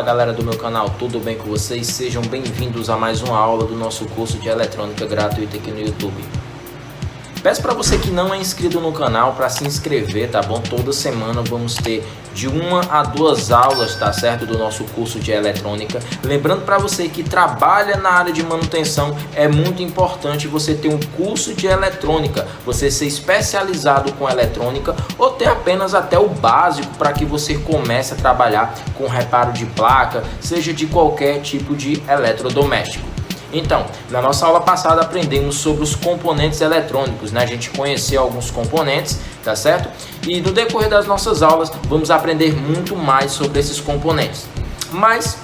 galera do meu canal, tudo bem com vocês? Sejam bem-vindos a mais uma aula do nosso curso de eletrônica gratuito aqui no YouTube. Peço para você que não é inscrito no canal para se inscrever, tá bom? Toda semana vamos ter de 1 a 2 aulas, tá certo? Do nosso curso de eletrônica. Lembrando para você que trabalha na área de manutenção, é muito importante você ter um curso de eletrônica, você ser especializado com eletrônica ou ter apenas até o básico para que você comece a trabalhar com reparo de placa, seja de qualquer tipo de eletrodoméstico. Então, na nossa aula passada aprendemos sobre os componentes eletrônicos, né? A gente conheceu alguns componentes, tá certo? E no decorrer das nossas aulas vamos aprender muito mais sobre esses componentes. Mas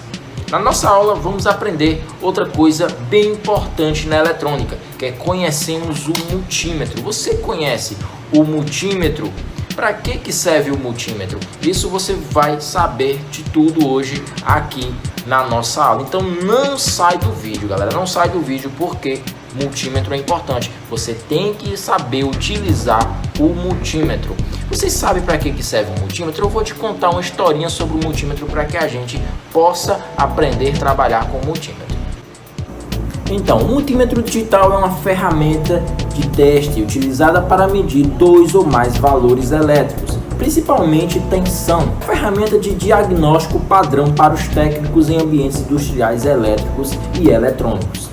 na nossa aula vamos aprender outra coisa bem importante na eletrônica, que é conhecemos o multímetro. Você conhece o multímetro? Para que serve o multímetro? Isso você vai saber de tudo hoje aqui na nossa aula. Então não sai do vídeo, galera. Não sai do vídeo porque multímetro é importante. Você tem que saber utilizar o multímetro. Vocês sabem para que serve o multímetro? Eu vou te contar uma historinha sobre o multímetro para que a gente possa aprender a trabalhar com o multímetro. Então, o multímetro digital é uma ferramenta de teste utilizada para medir 2 ou mais valores elétricos, principalmente tensão. Ferramenta de diagnóstico padrão para os técnicos em ambientes industriais elétricos e eletrônicos.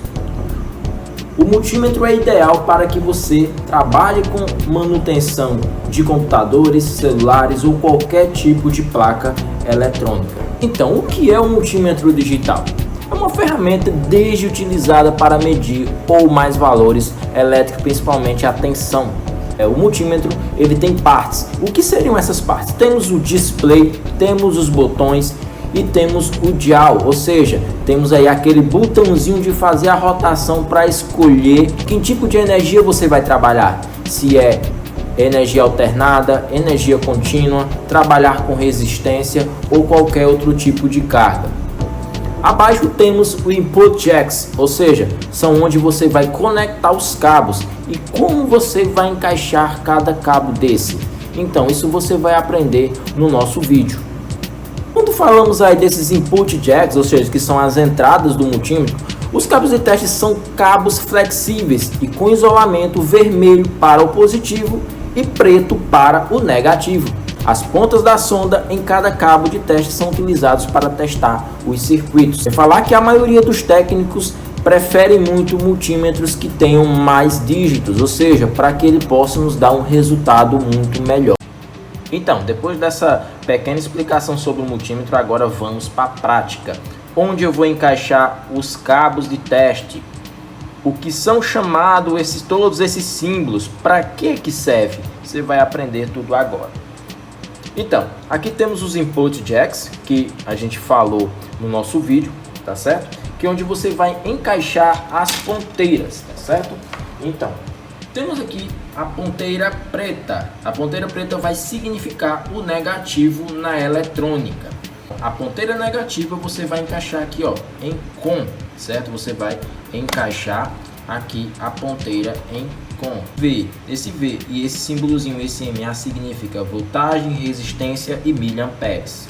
O multímetro é ideal para que você trabalhe com manutenção de computadores, celulares ou qualquer tipo de placa eletrônica. Então, o que é o multímetro digital? É uma ferramenta desde utilizada para medir ou mais valores elétricos, principalmente a tensão. O multímetro ele tem partes. O que seriam essas partes? Temos o display, temos os botões e temos o dial, ou seja, temos aí aquele botãozinho de fazer a rotação para escolher que tipo de energia você vai trabalhar. Se é energia alternada, energia contínua, trabalhar com resistência ou qualquer outro tipo de carga. Abaixo temos o input jacks, ou seja, são onde você vai conectar os cabos e como você vai encaixar cada cabo desse. Então isso você vai aprender no nosso vídeo. Quando falamos aí desses input jacks, ou seja, que são as entradas do multímetro, os cabos de teste são cabos flexíveis e com isolamento vermelho para o positivo e preto para o negativo. As pontas da sonda em cada cabo de teste são utilizados para testar os circuitos. Sem falar que a maioria dos técnicos preferem muito multímetros que tenham mais dígitos, ou seja, para que ele possa nos dar um resultado muito melhor. Então, depois dessa pequena explicação sobre o multímetro, agora vamos para a prática, onde eu vou encaixar os cabos de teste. O que são chamados todos esses símbolos, para que serve? Você vai aprender tudo agora. Então, aqui temos os input jacks, que a gente falou no nosso vídeo, tá certo? Que é onde você vai encaixar as ponteiras, tá certo? Então, temos aqui a ponteira preta. A ponteira preta vai significar o negativo na eletrônica. A ponteira negativa você vai encaixar aqui, ó, em com, certo? Você vai encaixar aqui a ponteira em com V. Esse V e esse símbolozinho, esse MA, significa voltagem, resistência e miliamperes.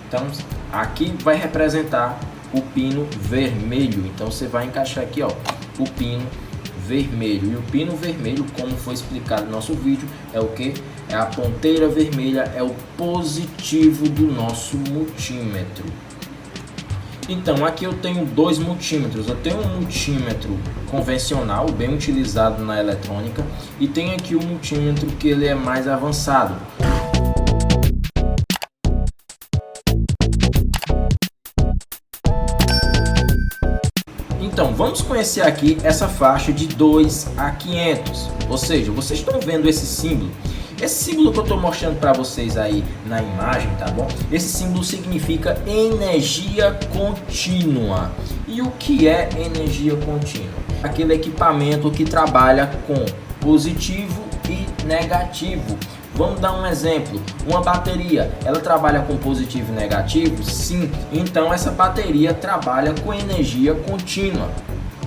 Então aqui vai representar o pino vermelho. Então você vai encaixar aqui, ó, o pino vermelho. E o pino vermelho, como foi explicado no nosso vídeo, é o que? É a ponteira vermelha, é o positivo do nosso multímetro. Então aqui eu tenho dois multímetros. Eu tenho um multímetro convencional, bem utilizado na eletrônica, e tenho aqui o multímetro que ele é mais avançado. Então vamos conhecer aqui essa faixa de 2 a 500, ou seja, vocês estão vendo esse símbolo. Esse símbolo que eu estou mostrando para vocês aí na imagem, tá bom? Esse símbolo significa energia contínua. E o que é energia contínua? Aquele equipamento que trabalha com positivo e negativo. Vamos dar um exemplo. Uma bateria, ela trabalha com positivo e negativo? Sim. Então essa bateria trabalha com energia contínua.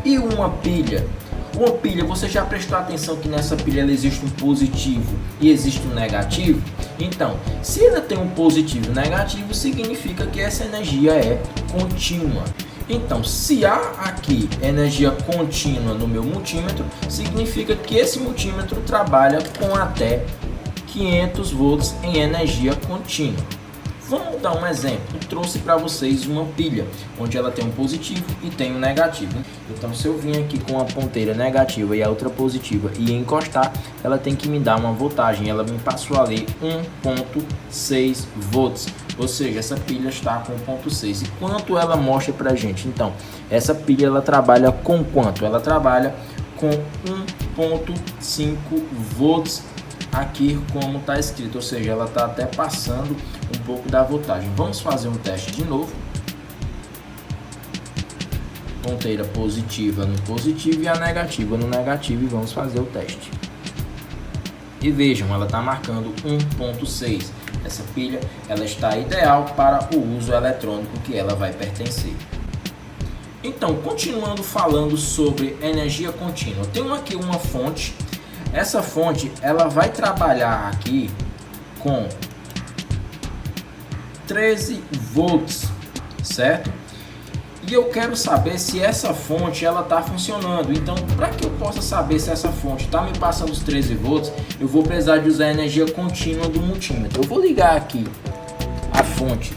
E uma pilha? Uma pilha, você já prestou atenção que nessa pilha ela existe um positivo e existe um negativo? Então, se ela tem um positivo e negativo, significa que essa energia é contínua. Então, se há aqui energia contínua no meu multímetro, significa que esse multímetro trabalha com até 500 volts em energia contínua. Vamos dar um exemplo. Eu trouxe para vocês uma pilha, onde ela tem um positivo e tem um negativo. Então, se eu vim aqui com a ponteira negativa e a outra positiva e encostar, ela tem que me dar uma voltagem. Ela me passou ali 1.6 volts. Ou seja, essa pilha está com 1.6. E quanto ela mostra para a gente? Então, essa pilha ela trabalha com quanto? Ela trabalha com 1.5 volts aqui como está escrito, ou seja, ela está até passando um pouco da voltagem. Vamos fazer um teste de novo. Ponteira positiva no positivo e a negativa no negativo, e vamos fazer o teste. E vejam, ela está marcando 1.6. Essa pilha ela está ideal para o uso eletrônico que ela vai pertencer. Então, continuando falando sobre energia contínua, tenho aqui uma fonte. Essa fonte ela vai trabalhar aqui com 13 volts, certo? E eu quero saber se essa fonte ela está funcionando. Então, para que eu possa saber se essa fonte está me passando os 13 volts, eu vou precisar de usar a energia contínua do multímetro. Eu vou ligar aqui a fonte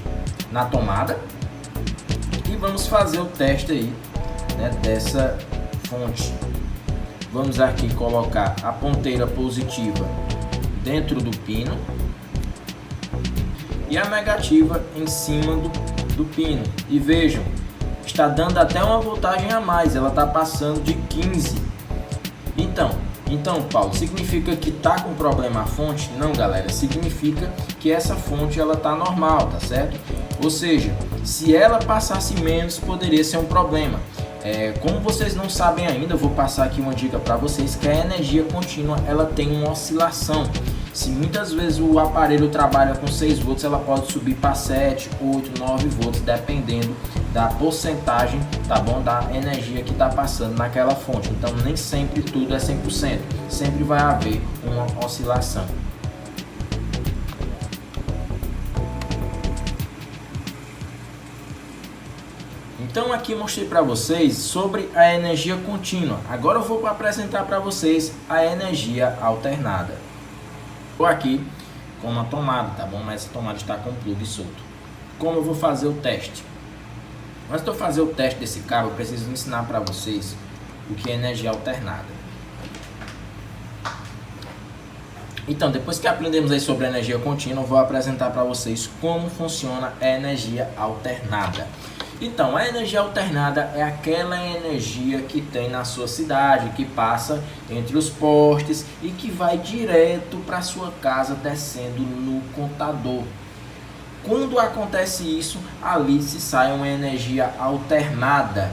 na tomada e vamos fazer o teste aí, né, dessa fonte. Vamos aqui colocar a ponteira positiva dentro do pino e a negativa em cima do pino. E vejam, está dando até uma voltagem a mais, ela está passando de 15. Então, Paulo, significa que está com problema a fonte? Não, galera, significa que essa fonte ela está normal, tá certo? Ou seja, se ela passasse menos, poderia ser um problema. Como vocês não sabem ainda, eu vou passar aqui uma dica para vocês, que a energia contínua ela tem uma oscilação. Se muitas vezes o aparelho trabalha com 6 volts, ela pode subir para 7, 8, 9 volts, dependendo da porcentagem, tá bom, da energia que está passando naquela fonte. Então nem sempre tudo é 100%, sempre vai haver uma oscilação. Então aqui mostrei para vocês sobre a energia contínua. Agora eu vou apresentar para vocês a energia alternada. Estou aqui com uma tomada, tá bom? Mas essa tomada está com o plug solto. Como eu vou fazer o teste? Antes de eu fazer o teste desse cabo, eu preciso ensinar para vocês o que é energia alternada. Então, depois que aprendemos aí sobre a energia contínua, eu vou apresentar para vocês como funciona a energia alternada. Então, a energia alternada é aquela energia que tem na sua cidade, que passa entre os postes e que vai direto para sua casa descendo no contador. Quando acontece isso, ali se sai uma energia alternada.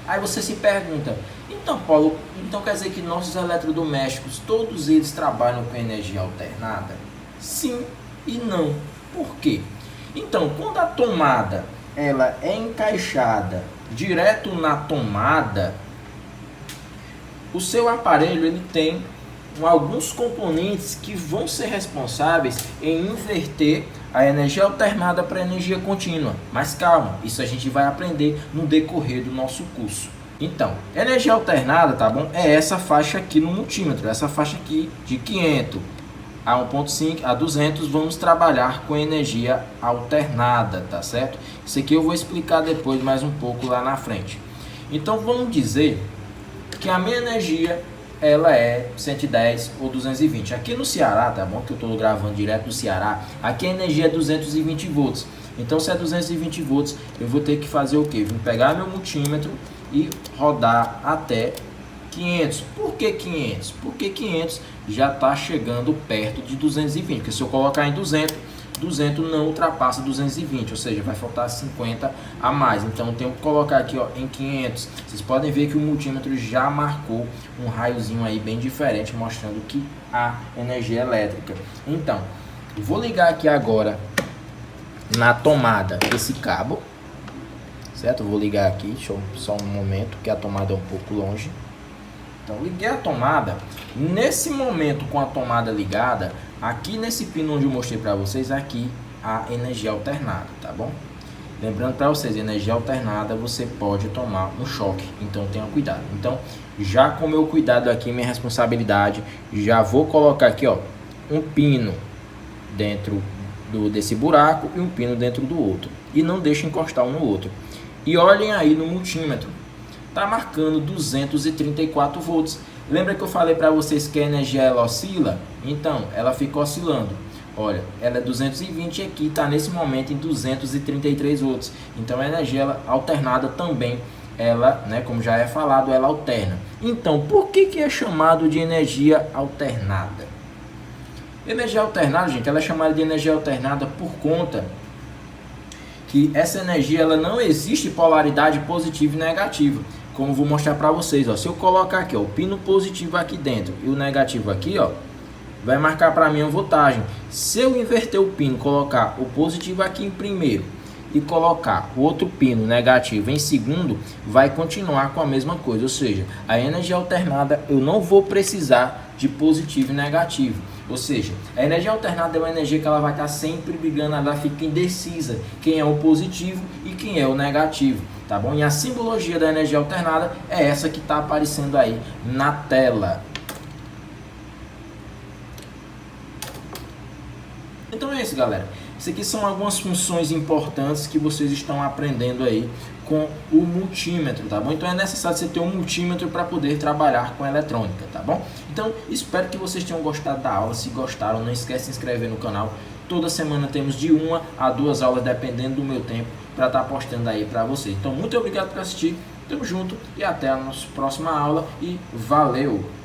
Aí você se pergunta, então Paulo, então quer dizer que nossos eletrodomésticos, todos eles trabalham com energia alternada? Sim e não. Por quê? Então, quando a tomada ela é encaixada direto na tomada, o seu aparelho ele tem alguns componentes que vão ser responsáveis em inverter a energia alternada para a energia contínua. Mas calma, isso a gente vai aprender no decorrer do nosso curso. Então, energia alternada, tá bom? É essa faixa aqui no multímetro, essa faixa aqui de 500 a 1.5 a 200, vamos trabalhar com energia alternada, tá certo? Isso aqui eu vou explicar depois mais um pouco lá na frente. Então vamos dizer que a minha energia ela é 110 ou 220. Aqui no Ceará, tá bom? Que eu estou gravando direto do Ceará, aqui a energia é 220 volts. Então se é 220 volts, eu vou ter que fazer o quê? Vou pegar meu multímetro e rodar até 500. Por que 500? Porque 500 já está chegando perto de 220. Porque se eu colocar em 200 não ultrapassa 220, ou seja, vai faltar 50 a mais. Então eu tenho que colocar aqui, ó, em 500. Vocês podem ver que o multímetro já marcou um raiozinho aí bem diferente, mostrando que há energia elétrica. Então, eu vou ligar aqui agora na tomada esse cabo, certo? Eu vou ligar aqui, deixa eu, só um momento, que a tomada é um pouco longe. Então liguei a tomada. Nesse momento, com a tomada ligada, Aqui nesse pino onde eu mostrei para vocês, aqui a energia alternada, tá bom? Lembrando para vocês, energia alternada você pode tomar um choque, então tenha cuidado. Então, já com o meu cuidado aqui, minha responsabilidade, já vou colocar aqui, ó, um pino dentro desse buraco e um pino dentro do outro. E não deixe encostar um no outro. E olhem aí no multímetro, tá marcando 234 volts. Lembra que eu falei para vocês que a energia ela oscila? Então, ela fica oscilando. Olha, ela é 220 e aqui está nesse momento em 233 volts. Então a energia ela, alternada também, ela, né, como já é falado, ela alterna. Então, por que é chamado de energia alternada? Energia alternada, gente, ela é chamada de energia alternada por conta que essa energia ela não existe polaridade positiva e negativa. Como vou mostrar para vocês, ó, se eu colocar aqui, ó, o pino positivo aqui dentro e o negativo aqui, ó, vai marcar para mim a voltagem. Se eu inverter o pino, colocar o positivo aqui em primeiro e colocar o outro pino negativo em segundo, vai continuar com a mesma coisa. Ou seja, a energia alternada eu não vou precisar de positivo e negativo. Ou seja, a energia alternada é uma energia que ela vai estar sempre brigando, ela fica indecisa quem é o positivo e quem é o negativo, tá bom? E a simbologia da energia alternada é essa que está aparecendo aí na tela. Então é isso, galera. Isso aqui são algumas funções importantes que vocês estão aprendendo aí com o multímetro, tá bom? Então é necessário você ter um multímetro para poder trabalhar com eletrônica, tá bom? Então espero que vocês tenham gostado da aula. Se gostaram, não esquece de se inscrever no canal. Toda semana temos de 1 a 2 aulas, dependendo do meu tempo, para estar postando aí para vocês. Então muito obrigado por assistir, tamo junto e até a nossa próxima aula e valeu!